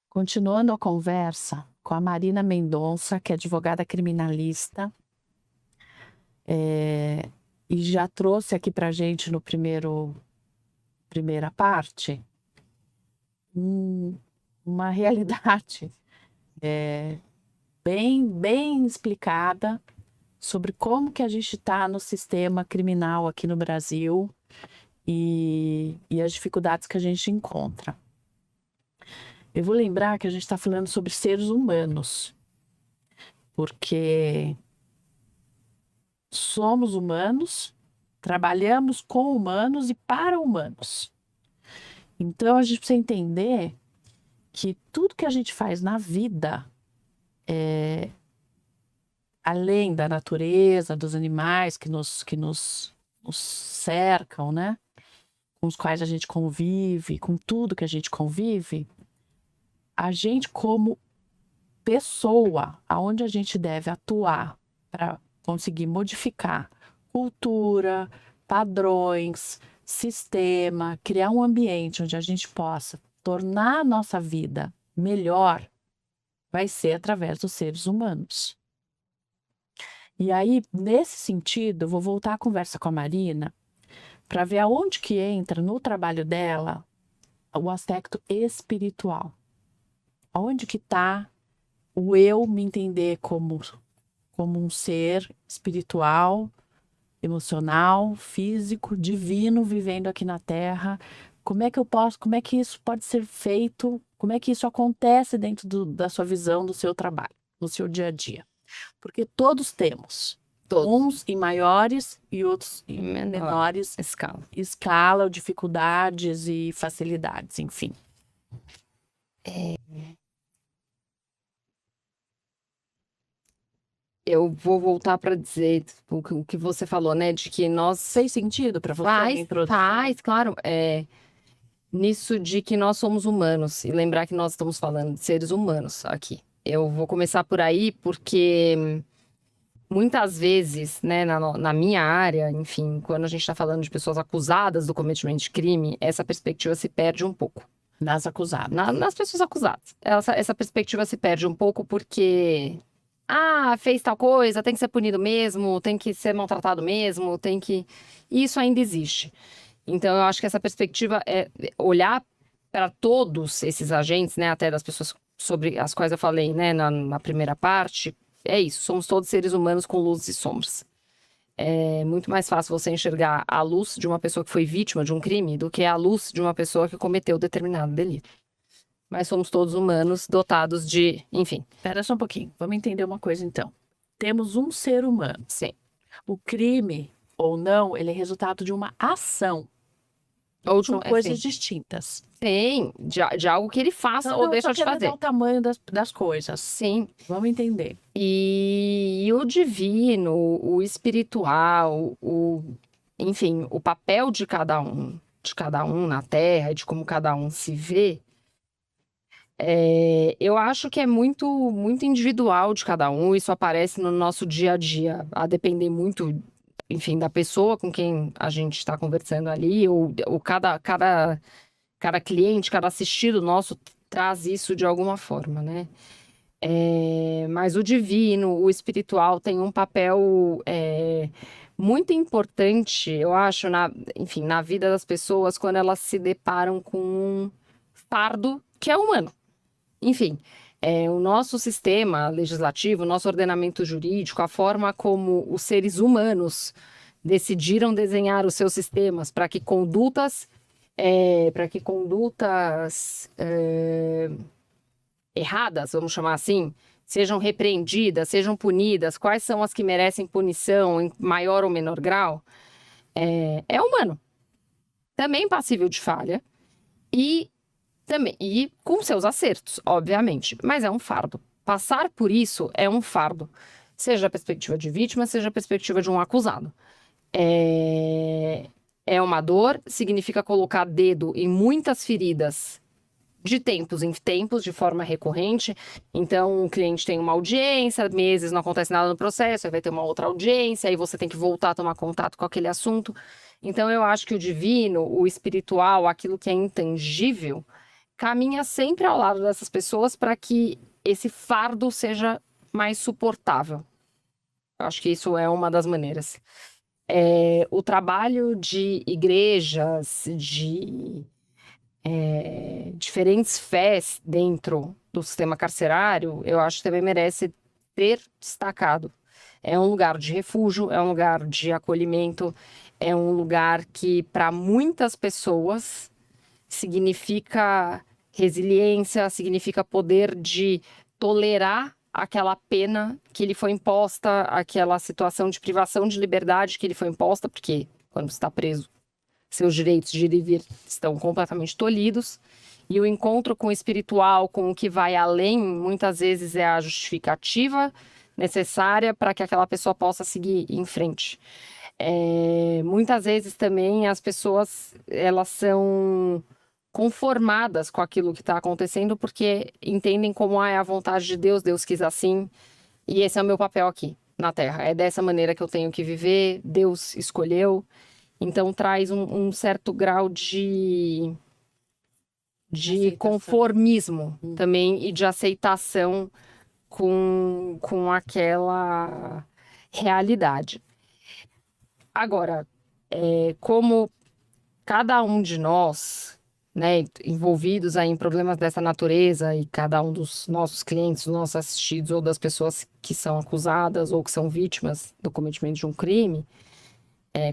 Continuando a conversa com a Marina Mendonça, que é advogada criminalista, e já trouxe aqui para a gente no primeira parte uma realidade bem explicada sobre como que a gente está no sistema criminal aqui no Brasil e as dificuldades que a gente encontra. Eu vou lembrar que a gente está falando sobre seres humanos, porque somos humanos, trabalhamos com humanos e para humanos. Então a gente precisa entender que tudo que a gente faz na vida, além da natureza, dos animais que nos cercam, né? Com os quais a gente convive, com tudo que a gente convive, a gente como pessoa, aonde a gente deve atuar para conseguir modificar cultura, padrões, sistema, criar um ambiente onde a gente possa tornar a nossa vida melhor, vai ser através dos seres humanos. E aí, nesse sentido, eu vou voltar à conversa com a Marina para ver aonde que entra no trabalho dela o aspecto espiritual. Aonde que está o eu me entender como um ser espiritual, emocional, físico, divino, vivendo aqui na Terra. Como é que isso pode ser feito? Como é que isso acontece dentro da sua visão, do seu trabalho, no seu dia a dia? Porque todos temos. Uns em maiores e outros em menores escala, dificuldades e facilidades, enfim. Eu vou voltar para dizer o que você falou, né? De que nós... Fez sentido para você? Faz, claro. Nisso de que nós somos humanos. E lembrar que nós estamos falando de seres humanos aqui. Eu vou começar por aí porque muitas vezes, né, na minha área, enfim, quando a gente está falando de pessoas acusadas do cometimento de crime, essa perspectiva se perde um pouco. Nas acusadas. Nas pessoas acusadas. Essa perspectiva se perde um pouco porque... fez tal coisa, tem que ser punido mesmo, tem que ser maltratado mesmo, tem que... Isso ainda existe. Então, eu acho que essa perspectiva é olhar para todos esses agentes, né, até das pessoas sobre as quais eu falei, né, na primeira parte, é isso, somos todos seres humanos com luzes e sombras. É muito mais fácil você enxergar a luz de uma pessoa que foi vítima de um crime do que a luz de uma pessoa que cometeu determinado delito. Mas somos todos humanos dotados de, enfim. Espera só um pouquinho, vamos entender uma coisa então. Temos um ser humano. Sim. O crime, ou não, ele é resultado de uma ação. Ou são coisas distintas. Sim, de algo que ele faça ou deixa de fazer. O tamanho das coisas. Sim. Vamos entender. E o divino, o espiritual, enfim, o papel de cada um na Terra, de como cada um se vê, eu acho que é muito, muito individual de cada um. Isso aparece no nosso dia a dia, a depender muito, enfim, da pessoa com quem a gente está conversando ali, ou cada cliente, cada assistido nosso traz isso de alguma forma, né? Mas o divino, o espiritual tem um papel muito importante, eu acho, enfim, na vida das pessoas quando elas se deparam com um fardo que é humano. Enfim, o nosso sistema legislativo, o nosso ordenamento jurídico, a forma como os seres humanos decidiram desenhar os seus sistemas para que condutas erradas, vamos chamar assim, sejam repreendidas, sejam punidas, quais são as que merecem punição em maior ou menor grau, é humano. Também passível de falha e com seus acertos, obviamente, mas é um fardo. Passar por isso é um fardo, seja a perspectiva de vítima, seja a perspectiva de um acusado. É uma dor, significa colocar dedo em muitas feridas de tempos em tempos, de forma recorrente. Então, o cliente tem uma audiência, meses não acontece nada no processo, aí vai ter uma outra audiência, aí você tem que voltar a tomar contato com aquele assunto. Então, eu acho que o divino, o espiritual, aquilo que é intangível, caminha sempre ao lado dessas pessoas para que esse fardo seja mais suportável. Eu acho que isso é uma das maneiras. O trabalho de igrejas, de diferentes fés dentro do sistema carcerário, eu acho que também merece ser destacado. É um lugar de refúgio, é um lugar de acolhimento, é um lugar que, para muitas pessoas, significa resiliência, significa poder de tolerar aquela pena que lhe foi imposta, aquela situação de privação de liberdade que lhe foi imposta, porque quando você está preso, seus direitos de ir e vir estão completamente tolhidos. E o encontro com o espiritual, com o que vai além, muitas vezes é a justificativa necessária para que aquela pessoa possa seguir em frente. Muitas vezes também as pessoas, elas são conformadas com aquilo que está acontecendo porque entendem como é a vontade de Deus, Deus quis assim, e esse é o meu papel aqui na Terra. É dessa maneira que eu tenho que viver, Deus escolheu. Então traz um certo grau de conformismo também e de aceitação com aquela realidade. Agora, como cada um de nós, né, envolvidos aí em problemas dessa natureza, e cada um dos nossos clientes, dos nossos assistidos, ou das pessoas que são acusadas ou que são vítimas do cometimento de um crime,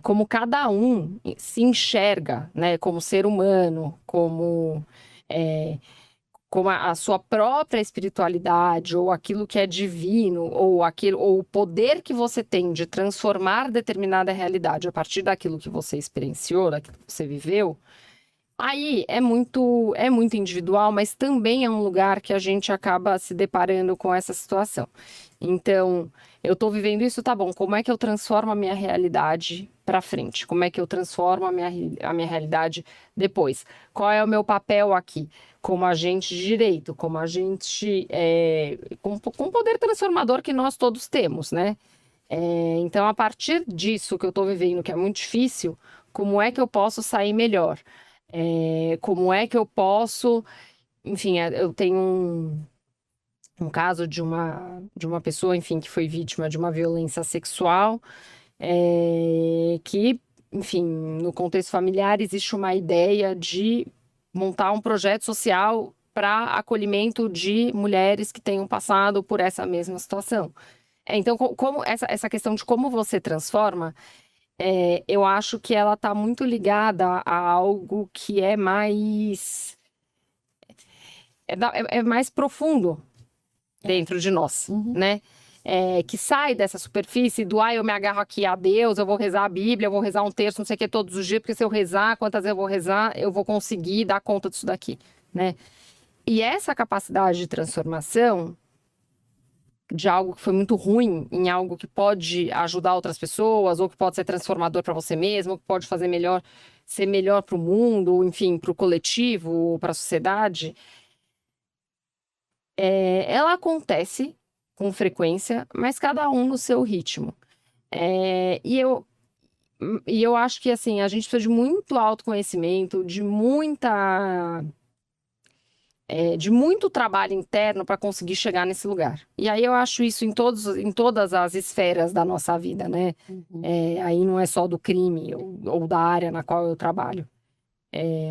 como cada um se enxerga, né, como ser humano, como a sua própria espiritualidade, ou aquilo que é divino, ou o poder que você tem de transformar determinada realidade a partir daquilo que você experienciou, daquilo que você viveu, aí é muito individual, mas também é um lugar que a gente acaba se deparando com essa situação. Então, eu estou vivendo isso, tá bom, como é que eu transformo a minha realidade para frente? Como é que eu transformo a minha realidade depois? Qual é o meu papel aqui? Como agente de direito, como agente com poder transformador que nós todos temos, né? Então, a partir disso que eu estou vivendo, que é muito difícil, como é que eu posso sair melhor? Como é que eu posso... Enfim, eu tenho um caso de uma pessoa, enfim, que foi vítima de uma violência sexual, que, enfim, no contexto familiar existe uma ideia de montar um projeto social para acolhimento de mulheres que tenham passado por essa mesma situação. Então, como essa questão de como você transforma, eu acho que ela está muito ligada a algo que é mais... é mais profundo dentro de nós, né? Que sai dessa superfície do, eu me agarro aqui a Deus, eu vou rezar a Bíblia, eu vou rezar um terço, não sei o que, todos os dias, porque se eu rezar, quantas vezes eu vou rezar, eu vou conseguir dar conta disso daqui, né? E essa capacidade de transformação de algo que foi muito ruim em algo que pode ajudar outras pessoas, ou que pode ser transformador para você mesmo, ou que pode fazer ser melhor para o mundo, ou, enfim, para o coletivo, para a sociedade, ela acontece com frequência, mas cada um no seu ritmo. E eu acho que, assim, a gente precisa de muito autoconhecimento, de muito trabalho interno para conseguir chegar nesse lugar. E aí eu acho isso em todas as esferas da nossa vida, né? Aí não é só do crime ou da área na qual eu trabalho.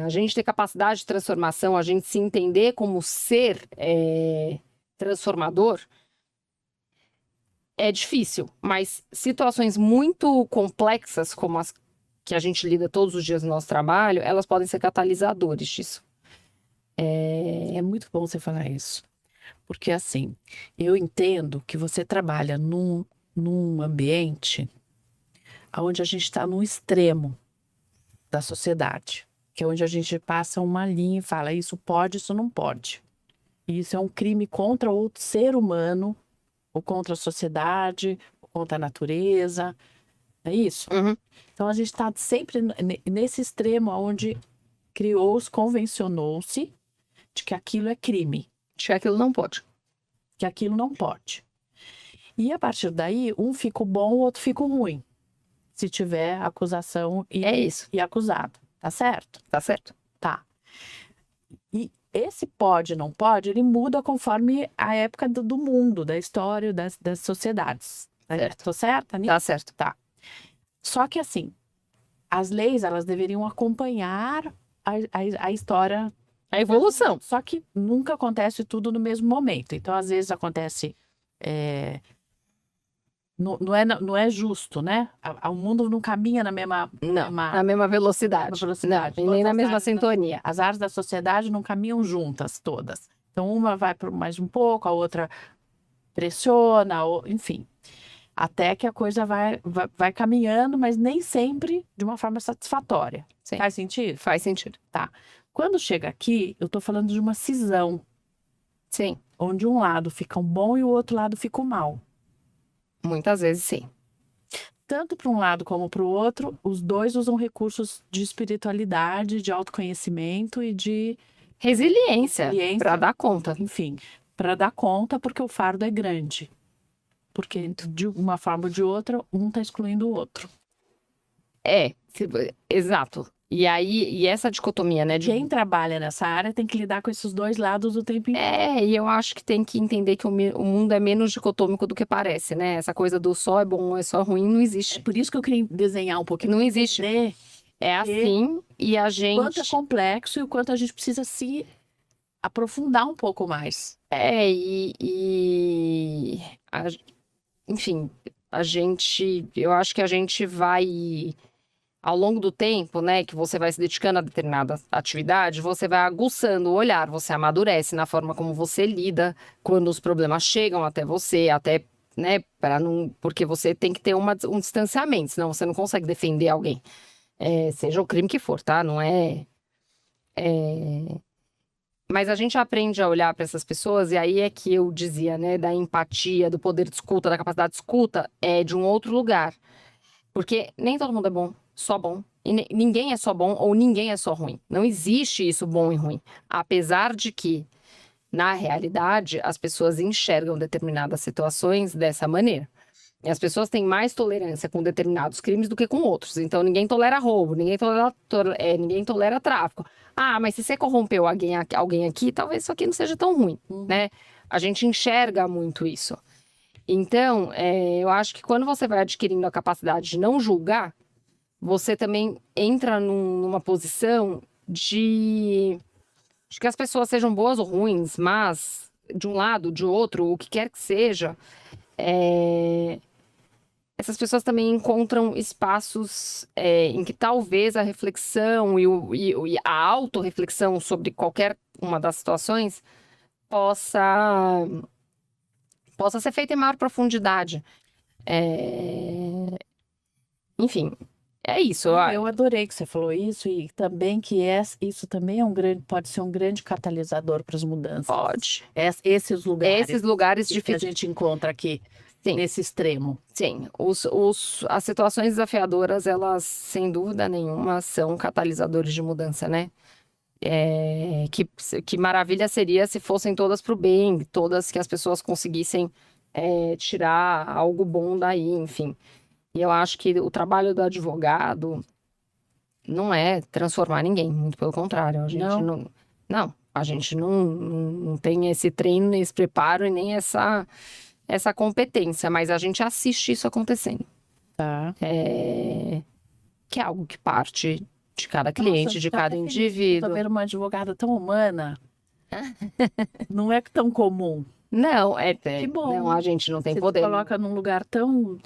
A gente ter capacidade de transformação, a gente se entender como ser transformador, é difícil, mas situações muito complexas, como as que a gente lida todos os dias no nosso trabalho, elas podem ser catalisadores disso. É muito bom você falar isso, porque assim, eu entendo que você trabalha num ambiente onde a gente está no extremo da sociedade, que é onde a gente passa uma linha e fala, isso pode, isso não pode. Isso é um crime contra outro ser humano, ou contra a sociedade, ou contra a natureza, é isso? Então a gente está sempre nesse extremo onde convencionou-se de que aquilo é crime. De que aquilo não pode. Que aquilo não pode. E a partir daí, um fica bom, o outro fica ruim. Se tiver acusação e acusado. Tá certo? Tá certo. Tá. E esse pode, não pode, ele muda conforme a época do mundo, da história, das sociedades. Certo. Tô certa, Nick? Tá certo. Tá. Só que assim, as leis, elas deveriam acompanhar a história. A evolução. Só que nunca acontece tudo no mesmo momento. Então, às vezes acontece... Não é justo, né? O mundo não caminha na mesma... Não, na mesma velocidade. Não, e nem na mesma sintonia. As áreas da sociedade não caminham juntas todas. Então, uma vai por mais um pouco, a outra pressiona, enfim. Até que a coisa vai caminhando, mas nem sempre de uma forma satisfatória. Sim. Faz sentido? Faz sentido. Tá. Quando chega aqui, eu tô falando de uma cisão. Sim. Onde um lado fica o bom e o outro lado fica o mal. Muitas vezes, sim. Tanto para um lado como para o outro, os dois usam recursos de espiritualidade, de autoconhecimento e de resiliência. Para dar conta. Enfim, para dar conta, porque o fardo é grande. Porque de uma forma ou de outra, um está excluindo o outro. Exato. E essa dicotomia, né? Quem trabalha nessa área tem que lidar com esses dois lados o tempo inteiro. E eu acho que tem que entender que o mundo é menos dicotômico do que parece, né? Essa coisa do só é bom ou é só ruim não existe. É por isso que eu queria desenhar um pouquinho. Não existe. É assim, e a gente... O quanto é complexo e o quanto a gente precisa se aprofundar um pouco mais. Enfim, eu acho que a gente vai... Ao longo do tempo, né, que você vai se dedicando a determinada atividade, você vai aguçando o olhar, você amadurece na forma como você lida quando os problemas chegam até você, até, né, porque você tem que ter um distanciamento, senão você não consegue defender alguém, seja o crime que for, tá? Não é... Mas a gente aprende a olhar para essas pessoas, e aí é que eu dizia, né, da empatia, do poder de escuta, da capacidade de escuta, de um outro lugar. Porque nem todo mundo é bom, só bom. E ninguém é só bom ou ninguém é só ruim. Não existe isso bom e ruim. Apesar de que, na realidade, as pessoas enxergam determinadas situações dessa maneira. E as pessoas têm mais tolerância com determinados crimes do que com outros. Então, ninguém tolera roubo, ninguém tolera tráfico. Ah, mas se você corrompeu alguém aqui, talvez isso aqui não seja tão ruim, né? A gente enxerga muito isso. Então, eu acho que quando você vai adquirindo a capacidade de não julgar, você também entra numa posição de que as pessoas sejam boas ou ruins, mas de um lado, de outro, o que quer que seja, essas pessoas também encontram espaços em que talvez a reflexão e a autorreflexão sobre qualquer uma das situações possa ser feita em maior profundidade. Enfim, é isso. Eu adorei que você falou isso, e também que isso também pode ser um grande catalisador para as mudanças. Pode. Esses lugares difíceis que a gente encontra aqui. Sim. Nesse extremo. Sim, as situações desafiadoras, elas, sem dúvida nenhuma, são catalisadores de mudança, né? Que maravilha seria se fossem todas para o bem, todas que as pessoas conseguissem tirar algo bom daí, enfim. E eu acho que o trabalho do advogado não é transformar ninguém, muito pelo contrário. A gente a gente não tem esse treino, esse preparo e nem essa competência, mas a gente assiste isso acontecendo. Tá. Que é algo que parte de cada cliente, de cada indivíduo. Eu tô vendo uma advogada tão humana. Não é tão comum. Não, que bom. Não, a gente não tem poder. Você coloca num lugar tão...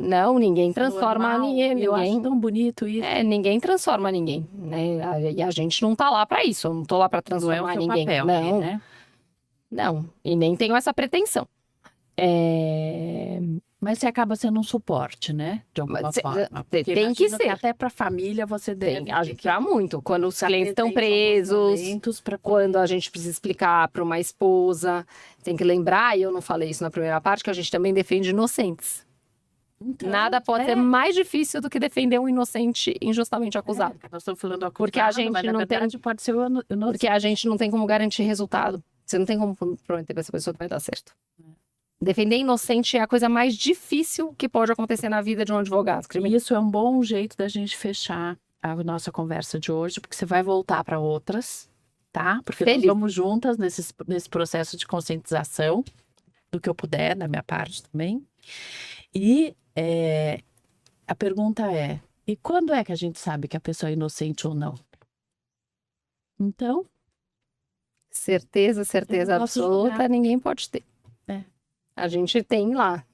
Não, ninguém transforma normal, ninguém. Eu acho tão bonito isso. Ninguém transforma ninguém, né? E a gente não tá lá para isso. Eu não tô lá para transformar não é o ninguém. Papel, não, né? Não, e nem tenho essa pretensão. Mas você acaba sendo um suporte, né? De alguma forma. Tem que ser. Até para a família você deve ajudar muito. Quando os clientes estão presos, quando a gente precisa explicar para uma esposa, tem que lembrar, e eu não falei isso na primeira parte, que a gente também defende inocentes. Então, nada pode ser mais difícil do que defender um inocente injustamente acusado. Nós estamos falando acusado, porque a gente pode ser porque a gente não tem como garantir resultado. Você não tem como prometer para essa pessoa que vai dar certo. Defender inocente é a coisa mais difícil que pode acontecer na vida de um advogado. Isso é um bom jeito da gente fechar a nossa conversa de hoje, porque você vai voltar para outras, tá? Porque nós Feliz. vamos juntas nesse processo de conscientização, do que eu puder, da minha parte também. E a pergunta é, e quando é que a gente sabe que a pessoa é inocente ou não? Então, Certeza Eu não posso absoluta, julgar. ninguém pode ter. É. A gente tem lá,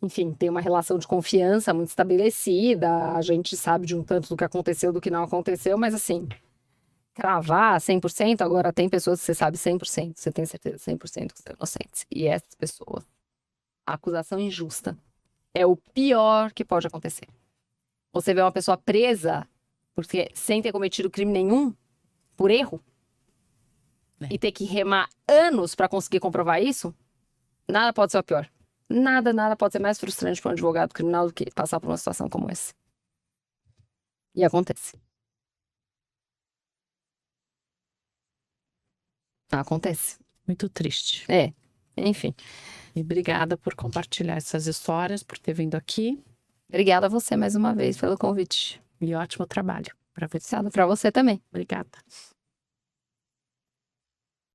enfim, tem uma relação de confiança muito estabelecida, a gente sabe de um tanto do que aconteceu, do que não aconteceu, mas assim, cravar 100%, agora tem pessoas que você sabe 100%, você tem certeza 100% que são inocentes. E essas pessoas, a acusação injusta é o pior que pode acontecer. Você vê uma pessoa presa porque sem ter cometido crime nenhum, por erro, e ter que remar anos para conseguir comprovar isso, nada pode ser o pior. Nada pode ser mais frustrante para um advogado criminal do que passar por uma situação como essa. E acontece. Acontece. muito triste. Enfim. E obrigada por compartilhar essas histórias, por ter vindo aqui. Obrigada a você mais uma vez pelo convite. E ótimo trabalho para você. Obrigada para você também. Obrigada.